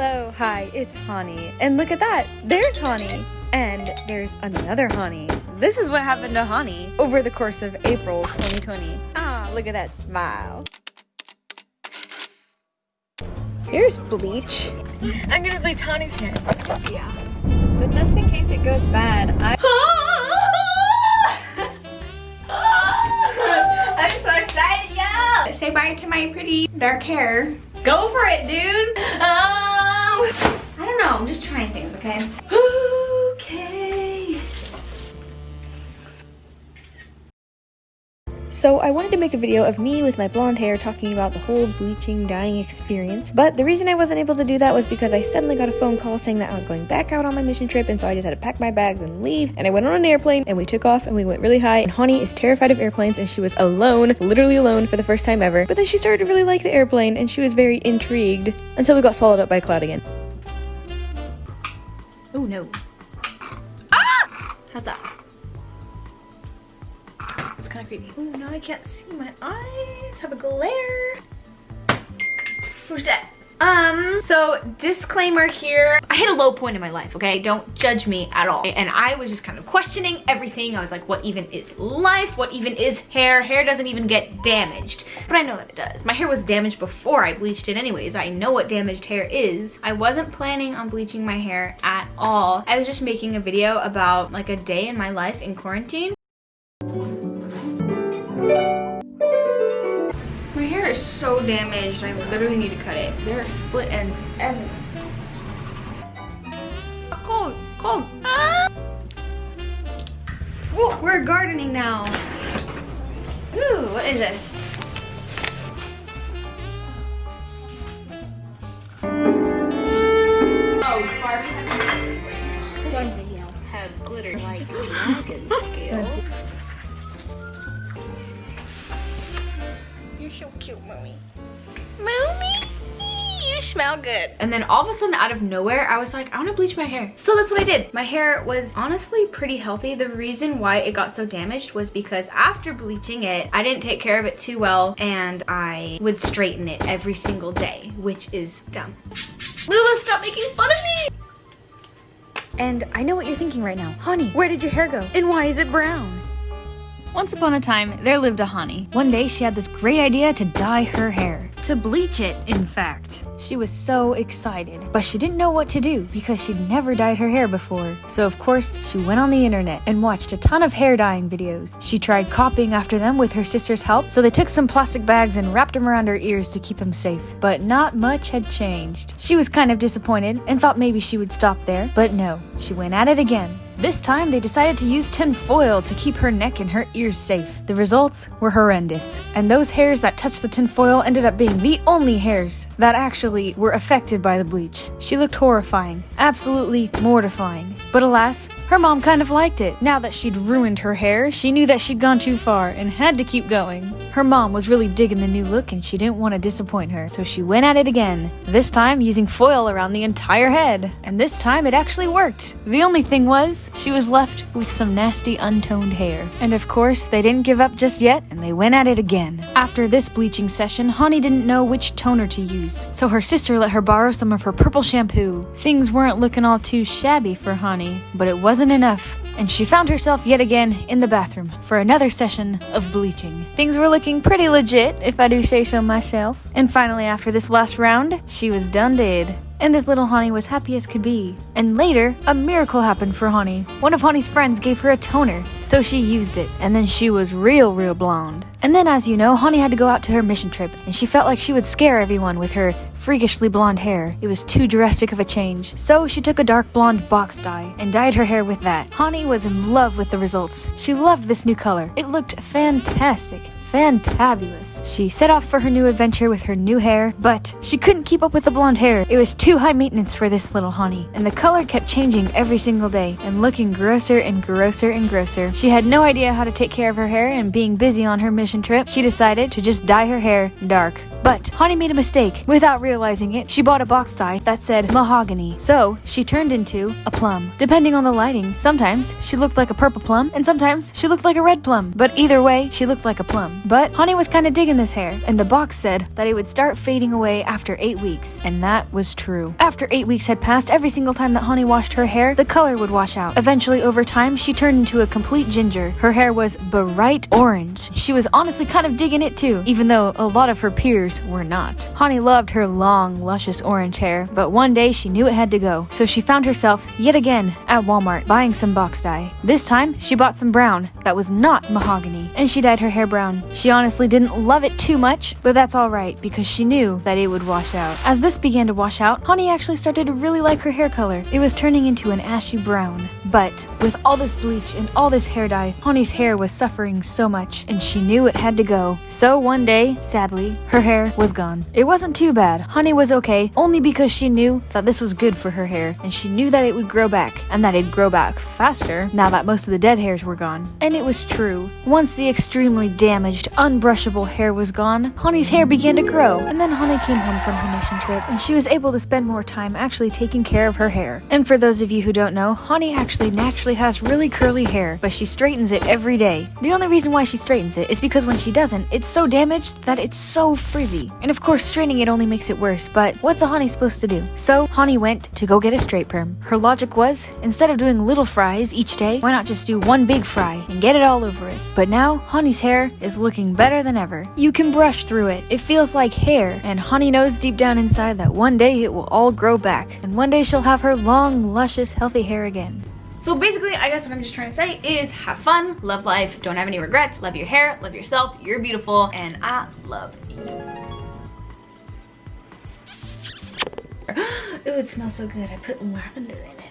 Hello, hi, it's Hani. And look at that, there's Hani. And there's another Hani. This is what happened to Hani over the course of April 2020. Ah, look at that smile. Here's bleach. I'm gonna bleach Hani's hair. Yeah. But just in case it goes bad, I'm so excited, yo! Say bye to my pretty dark hair. Go for it, dude! I don't know, I'm just trying things, okay? Okay. So I wanted to make a video of me with my blonde hair talking about the whole bleaching, dyeing experience, but the reason I wasn't able to do that was because I suddenly got a phone call saying that I was going back out on my mission trip, and so I just had to pack my bags and leave, and I went on an airplane, and we took off, and we went really high, and Hani is terrified of airplanes, and she was alone, literally alone for the first time ever, but then she started to really like the airplane, and she was very intrigued, until we got swallowed up by a cloud again. Oh no. Ah! How's that? It's kind of creepy. Oh, now I can't see. My eyes have a glare. Who's that? So disclaimer here. I hit a low point in my life, okay? Don't judge me at all. And I was just kind of questioning everything. I was like, what even is life? What even is hair? Hair doesn't even get damaged. But I know that it does. My hair was damaged before I bleached it anyways. I know what damaged hair is. I wasn't planning on bleaching my hair at all. I was just making a video about like a day in my life in quarantine. My hair is so damaged, I literally need to cut it. There are split ends everywhere. Cold, cold. Ah! Ooh, we're gardening now. Ooh, what is this? Oh, Barbie. One video had glitter like dragon scale. You're so cute, Mommy. Mommy, you smell good. And then all of a sudden, out of nowhere, I was like, I want to bleach my hair. So that's what I did. My hair was honestly pretty healthy. The reason why it got so damaged was because after bleaching it, I didn't take care of it too well, and I would straighten it every single day, which is dumb. Lula, stop making fun of me! And I know what you're thinking right now. Hani, where did your hair go? And why is it brown? Once upon a time, there lived a Hani. One day, she had this great idea to dye her hair. To bleach it, in fact. She was so excited, but she didn't know what to do because she'd never dyed her hair before. So of course, she went on the internet and watched a ton of hair dyeing videos. She tried copying after them with her sister's help, so they took some plastic bags and wrapped them around her ears to keep them safe. But not much had changed. She was kind of disappointed and thought maybe she would stop there, but no, she went at it again. This time, they decided to use tin foil to keep her neck and her ears safe. The results were horrendous, and those hairs that touched the tin foil ended up being the only hairs that actually were affected by the bleach. She looked horrifying, absolutely mortifying. But alas, her mom kind of liked it. Now that she'd ruined her hair, she knew that she'd gone too far and had to keep going. Her mom was really digging the new look and she didn't want to disappoint her, so she went at it again. This time using foil around the entire head. And this time it actually worked. The only thing was, she was left with some nasty untoned hair. And of course, they didn't give up just yet and they went at it again. After this bleaching session, Hani didn't know which toner to use, so her sister let her borrow some of her purple shampoo. Things weren't looking all too shabby for Hani, but it wasn't enough, and she found herself yet again in the bathroom for another session of bleaching. Things were looking pretty legit, if I do say so myself. And finally, after this last round, she was done did. And this little Hani was happy as could be. And later, a miracle happened for Hani. One of Hani's friends gave her a toner, so she used it, and then she was real blonde. And then, as you know, Hani had to go out to her mission trip, and she felt like she would scare everyone with her freakishly blonde hair. It was too drastic of a change. So she took a dark blonde box dye and dyed her hair with that. Hani was in love with the results. She loved this new color. It looked fantastic. Fantabulous. She set off for her new adventure with her new hair, but she couldn't keep up with the blonde hair. It was too high maintenance for this little Hani, and the color kept changing every single day and looking grosser and grosser and grosser. She had no idea how to take care of her hair, and being busy on her mission trip, she decided to just dye her hair dark. But Honey made a mistake. Without realizing it, she bought a box dye that said mahogany. So she turned into a plum. Depending on the lighting, sometimes she looked like a purple plum and sometimes she looked like a red plum. But either way, she looked like a plum. But Honey was kind of digging this hair, and the box said that it would start fading away after 8 weeks. And that was true. After 8 weeks had passed, every single time that Honey washed her hair, the color would wash out. Eventually, over time, she turned into a complete ginger. Her hair was bright orange. She was honestly kind of digging it too, even though a lot of her peers were not. Honey loved her long, luscious orange hair, but one day she knew it had to go. So she found herself yet again at Walmart buying some box dye. This time, she bought some brown that was not mahogany, and she dyed her hair brown. She honestly didn't love it too much, but that's alright because she knew that it would wash out. As this began to wash out, Honey actually started to really like her hair color. It was turning into an ashy brown. But with all this bleach and all this hair dye, Honey's hair was suffering so much, and she knew it had to go. So one day, sadly, her hair was gone. It wasn't too bad. Honey was okay, only because she knew that this was good for her hair, and she knew that it would grow back, and that it'd grow back faster now that most of the dead hairs were gone. And it was true. Once the extremely damaged, unbrushable hair was gone, Honey's hair began to grow. And then Honey came home from her mission trip, and she was able to spend more time actually taking care of her hair. And for those of you who don't know, Honey actually naturally has really curly hair, but she straightens it every day. The only reason why she straightens it is because when she doesn't, it's so damaged that it's so frizzy. And of course, straightening it only makes it worse, but what's a Honey supposed to do? So Honey went to go get a straight perm. Her logic was, instead of doing little fries each day, why not just do one big fry and get it all over it? But now, Honey's hair is looking better than ever. You can brush through it. It feels like hair, and Honey knows deep down inside that one day it will all grow back, and one day she'll have her long, luscious, healthy hair again. So basically, I guess what I'm just trying to say is have fun, love life, don't have any regrets, love your hair, love yourself, you're beautiful, and I love you. Ooh, it smells so good. I put lavender in it.